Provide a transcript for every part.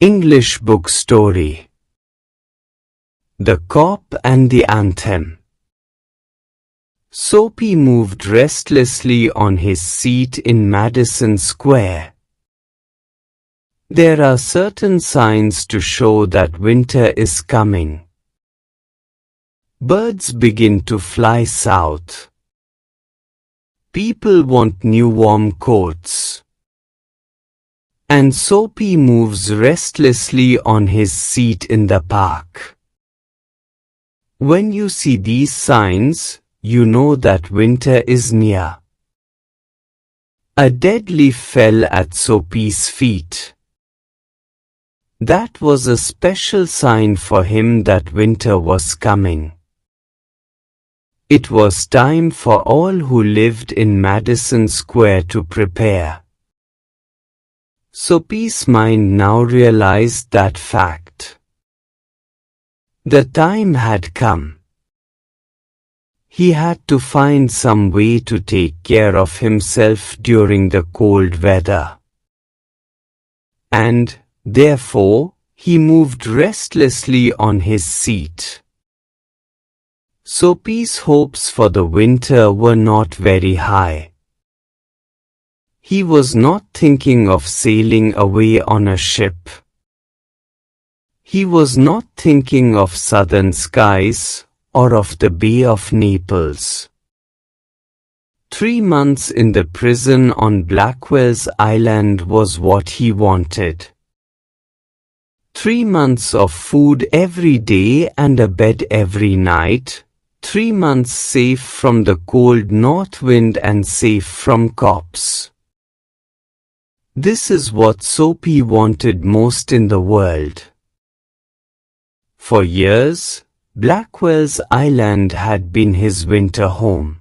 English book story. The Cop and the Anthem. Soapy moved restlessly on his seat in Madison Square. There are certain signs to show that winter is coming. Birds begin to fly south. People want new warm coats. And Soapy moves restlessly on his seat in the park. When you see these signs, you know that winter is near. A dead leaf fell at Soapy's feet. That was a special sign for him that winter was coming. It was time for all who lived in Madison Square to prepare. Soapy's mind now realized that fact. The time had come. He had to find some way to take care of himself during the cold weather. And, therefore, he moved restlessly on his seat. Soapy's hopes for the winter were not very high. He was not thinking of sailing away on a ship. He was not thinking of southern skies or of the Bay of Naples. 3 months in the prison on Blackwell's Island was what he wanted. 3 months of food every day and a bed every night. 3 months safe from the cold north wind and safe from cops. This is what Soapy wanted most in the world. For years, Blackwell's Island had been his winter home.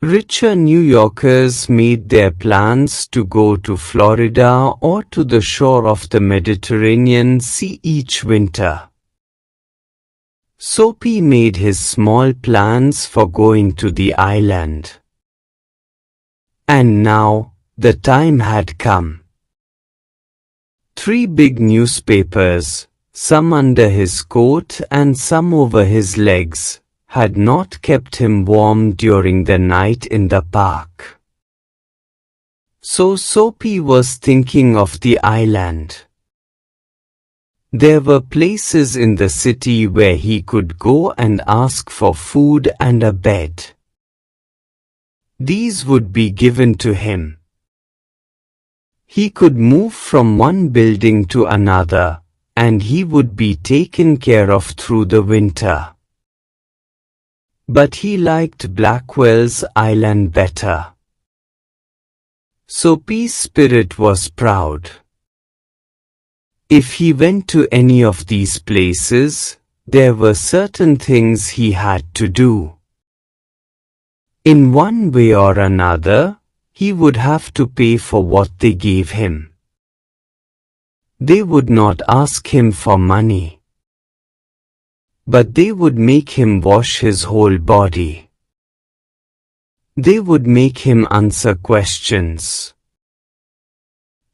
Richer New Yorkers made their plans to go to Florida or to the shore of the Mediterranean Sea each winter. Soapy made his small plans for going to the island. And now, the time had come. 3 big newspapers, some under his coat and some over his legs, had not kept him warm during the night in the park. So Soapy was thinking of the island. There were places in the city where he could go and ask for food and a bed. These would be given to him. He could move from one building to another, and he would be taken care of through the winter. But he liked Blackwell's Island better. Soapy's spirit was proud. If he went to any of these places, there were certain things he had to do. In one way or another, he would have to pay for what they gave him. They would not ask him for money. But they would make him wash his whole body. They would make him answer questions.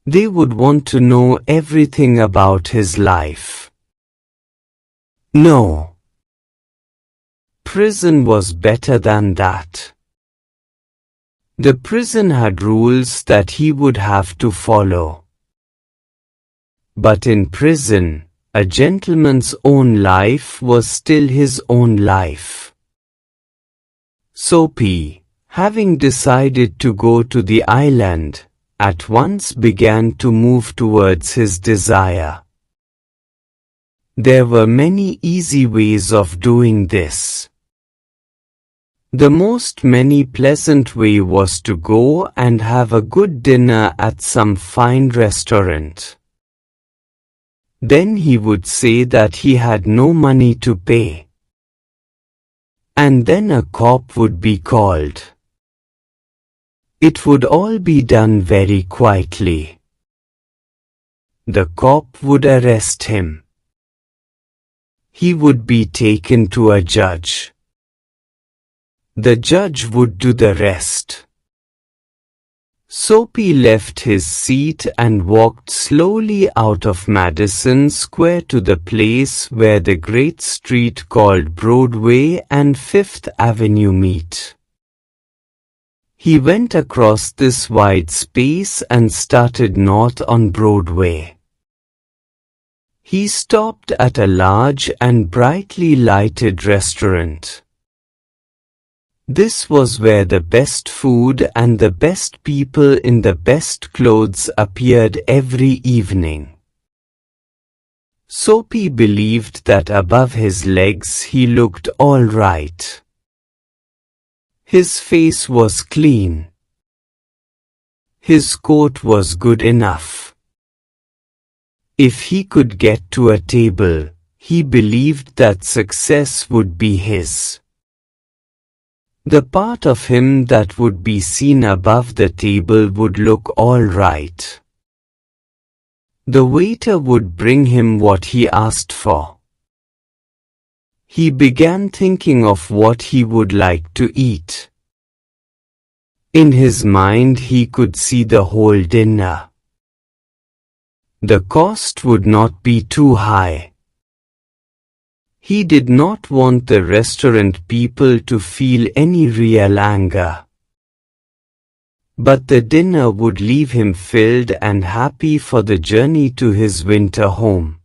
They would want to know everything about his life. No. Prison was better than that. The prison had rules that he would have to follow. But in prison, a gentleman's own life was still his own life. Soapy, having decided to go to the island, at once began to move towards his desire. There were many easy ways of doing this. The most pleasant way was to go and have a good dinner at some fine restaurant. Then he would say that he had no money to pay. And then a cop would be called. It would all be done very quietly. The cop would arrest him. He would be taken to a judge. The judge would do the rest. Soapy left his seat and walked slowly out of Madison Square to the place where the great street called Broadway and Fifth Avenue meet. He went across this wide space and started north on Broadway. He stopped at a large and brightly lighted restaurant. This was where the best food and the best people in the best clothes appeared every evening. Soapy believed that above his legs he looked all right. His face was clean. His coat was good enough. If he could get to a table, he believed that success would be his. The part of him that would be seen above the table would look all right. The waiter would bring him what he asked for. He began thinking of what he would like to eat. In his mind he could see the whole dinner. The cost would not be too high. He did not want the restaurant people to feel any real anger. But the dinner would leave him filled and happy for the journey to his winter home.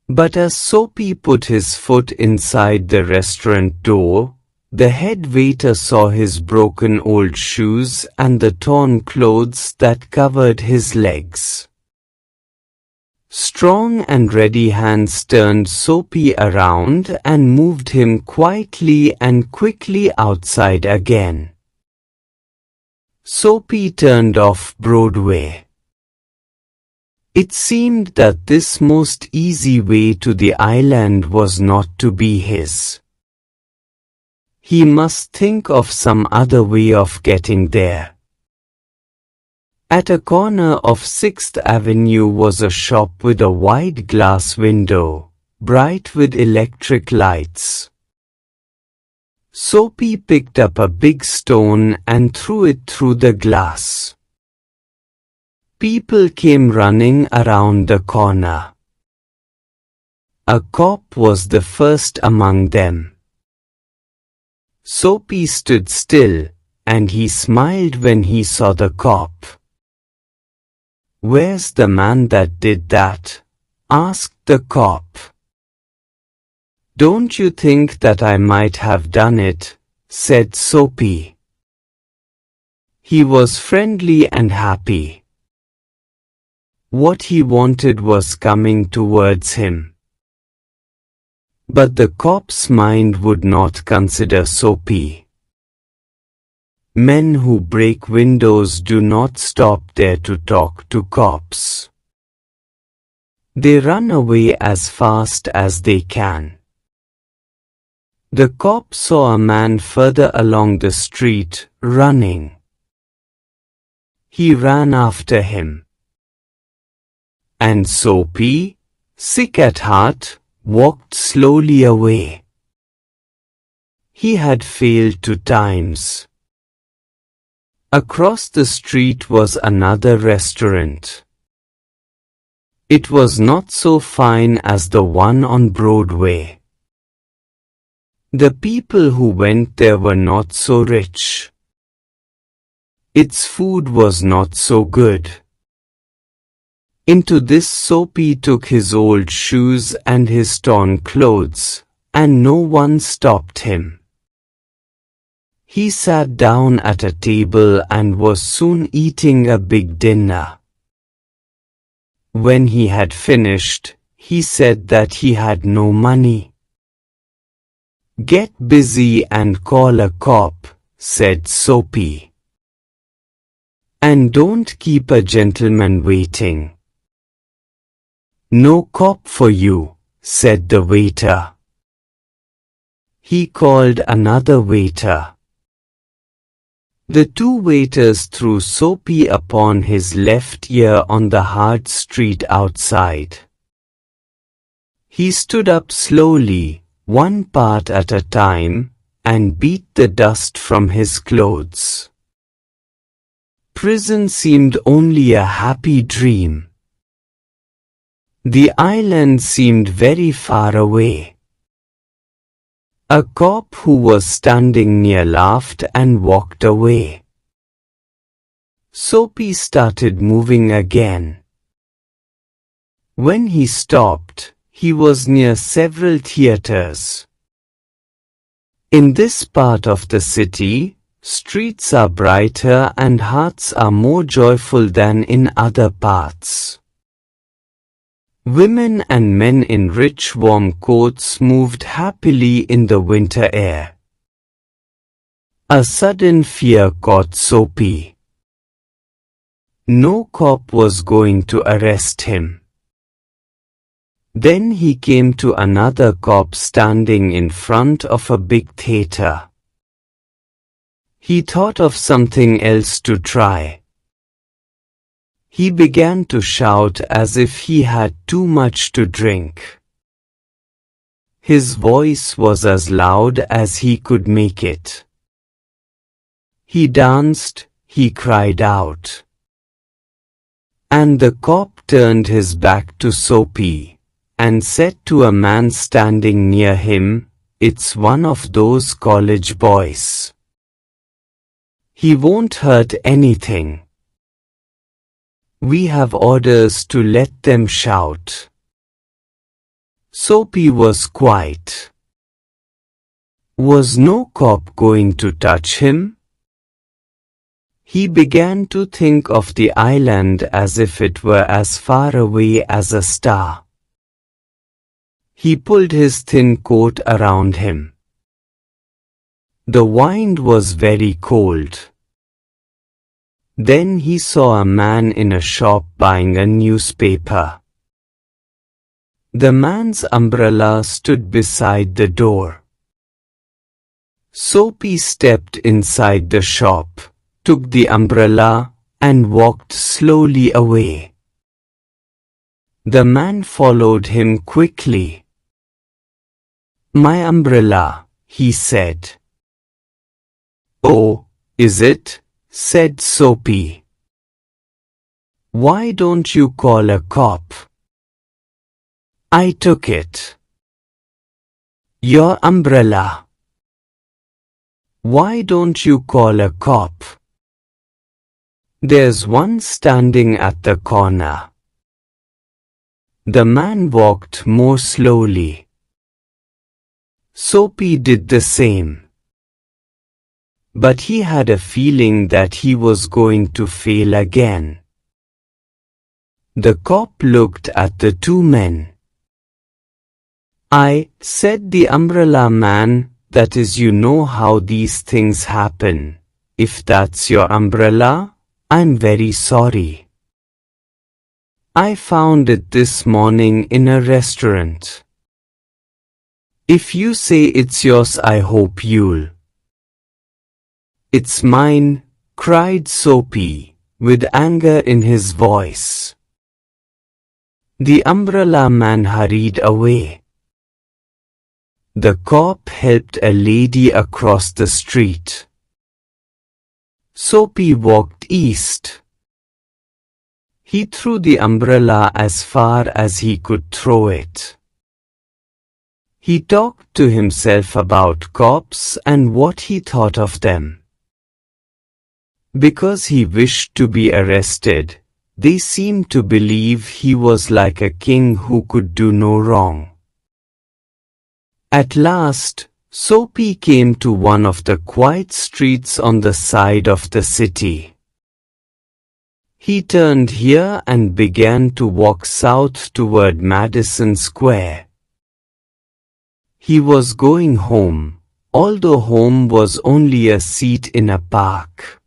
But as Soapy put his foot inside the restaurant door, the head waiter saw his broken old shoes and the torn clothes that covered his legs. Strong and ready hands turned Soapy around and moved him quietly and quickly outside again. Soapy turned off Broadway. It seemed that this most easy way to the island was not to be his. He must think of some other way of getting there. At a corner of 6th Avenue was a shop with a wide glass window, bright with electric lights. Soapy picked up a big stone and threw it through the glass. People came running around the corner. A cop was the first among them. Soapy stood still, and he smiled when he saw the cop. "Where's the man that did that?" asked the cop. "Don't you think that I might have done it?" said Soapy. He was friendly and happy. What he wanted was coming towards him. But the cop's mind would not consider Soapy. Men who break windows do not stop there to talk to cops. They run away as fast as they can. The cop saw a man further along the street, running. He ran after him. And Soapy, sick at heart, walked slowly away. He had failed 2 times. Across the street was another restaurant. It was not so fine as the one on Broadway. The people who went there were not so rich. Its food was not so good. Into this Soapy took his old shoes and his torn clothes, and no one stopped him. He sat down at a table and was soon eating a big dinner. When he had finished, he said that he had no money. "Get busy and call a cop," said Soapy. "And don't keep a gentleman waiting." "No cop for you," said the waiter. He called another waiter. The 2 waiters threw Soapy upon his left ear on the hard street outside. He stood up slowly, 1 part at a time, and beat the dust from his clothes. prison seemed only a happy dream. The island seemed very far away. A cop who was standing near laughed and walked away. Soapy started moving again. When he stopped, he was near several theaters. In this part of the city, streets are brighter and hearts are more joyful than in other parts. Women and men in rich warm coats moved happily in the winter air. A sudden fear caught Soapy. No cop was going to arrest him. Then he came to another cop standing in front of a big theater. He thought of something else to try. He began to shout as if he had too much to drink. His voice was as loud as he could make it. He danced, he cried out. And the cop turned his back to Soapy and said to a man standing near him, "It's one of those college boys. He won't hurt anything. We have orders to let them shout." Soapy was quiet. Was no cop going to touch him? He began to think of the island as if it were as far away as a star. He pulled his thin coat around him. The wind was very cold. Then he saw a man in a shop buying a newspaper. The man's umbrella stood beside the door. Soapy stepped inside the shop, took the umbrella, and walked slowly away. The man followed him quickly. "My umbrella," he said. "Oh, is it?" said Soapy. "Why don't you call a cop?" "I took it." "Your umbrella." "Why don't you call a cop?" "There's one standing at the corner." The man walked more slowly. Soapy did the same. But he had a feeling that he was going to fail again. The cop looked at the two men. "I," said the umbrella man, "that is, you know how these things happen. If that's your umbrella, I'm very sorry. I found it this morning in a restaurant. If you say it's yours, I hope you'll." "It's mine," cried Soapy, with anger in his voice. The umbrella man hurried away. The cop helped a lady across the street. Soapy walked east. He threw the umbrella as far as he could throw it. He talked to himself about cops and what he thought of them. Because he wished to be arrested, they seemed to believe he was like a king who could do no wrong. At last, Soapy came to one of the quiet streets on the side of the city. He turned here and began to walk south toward Madison Square. He was going home, although home was only a seat in a park.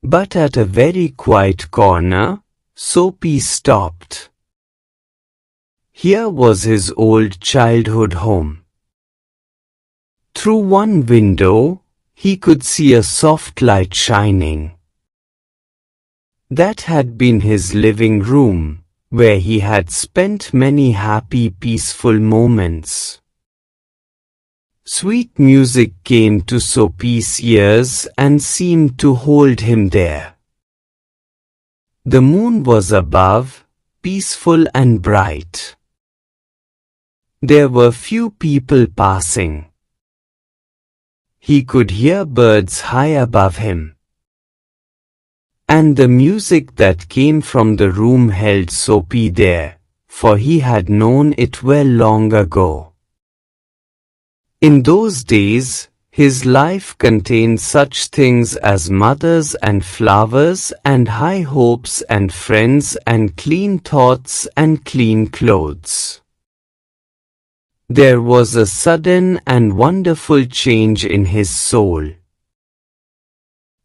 But at a very quiet corner, Soapy stopped. Here was his old childhood home. Through one window, he could see a soft light shining. That had been his living room, where he had spent many happy, peaceful moments. Sweet music came to Soapy's ears and seemed to hold him there. The moon was above, peaceful and bright. There were few people passing. He could hear birds high above him. And the music that came from the room held Soapy there, for he had known it well long ago. In those days, his life contained such things as mothers and flowers and high hopes and friends and clean thoughts and clean clothes. There was a sudden and wonderful change in his soul.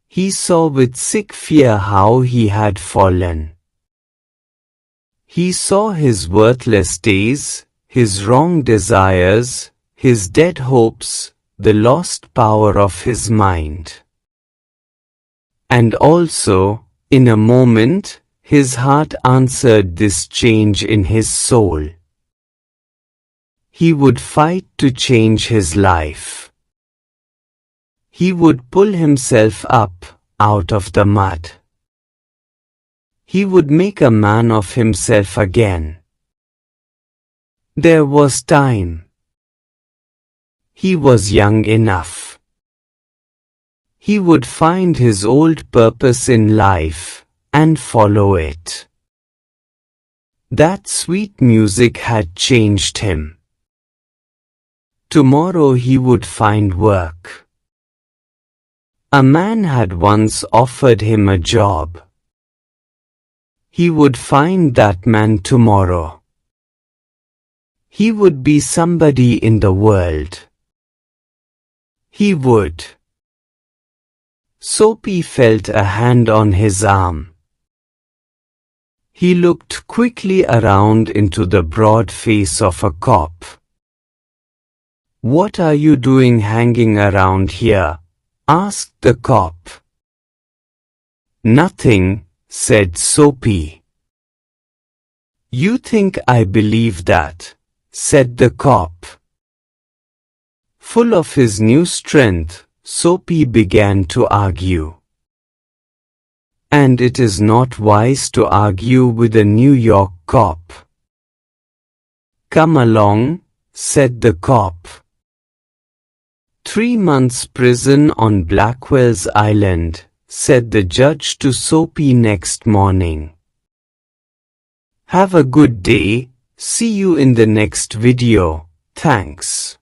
He saw with sick fear how he had fallen. He saw his worthless days, his wrong desires, his dead hopes, the lost power of his mind. And also, in a moment, his heart answered this change in his soul. He would fight to change his life. He would pull himself up, out of the mud. He would make a man of himself again. There was time. He was young enough. He would find his old purpose in life, and follow it. That sweet music had changed him. Tomorrow he would find work. A man had once offered him a job. He would find that man tomorrow. He would be somebody in the world. He would. Soapy felt a hand on his arm. He looked quickly around into the broad face of a cop. "What are you doing hanging around here?" asked the cop. "Nothing," said Soapy. "You think I believe that?" said the cop. Full of his new strength, Soapy began to argue. And it is not wise to argue with a New York cop. "Come along," said the cop. 3 months prison on Blackwell's Island, said the judge to Soapy next morning. Have a good day, see you in the next video, thanks.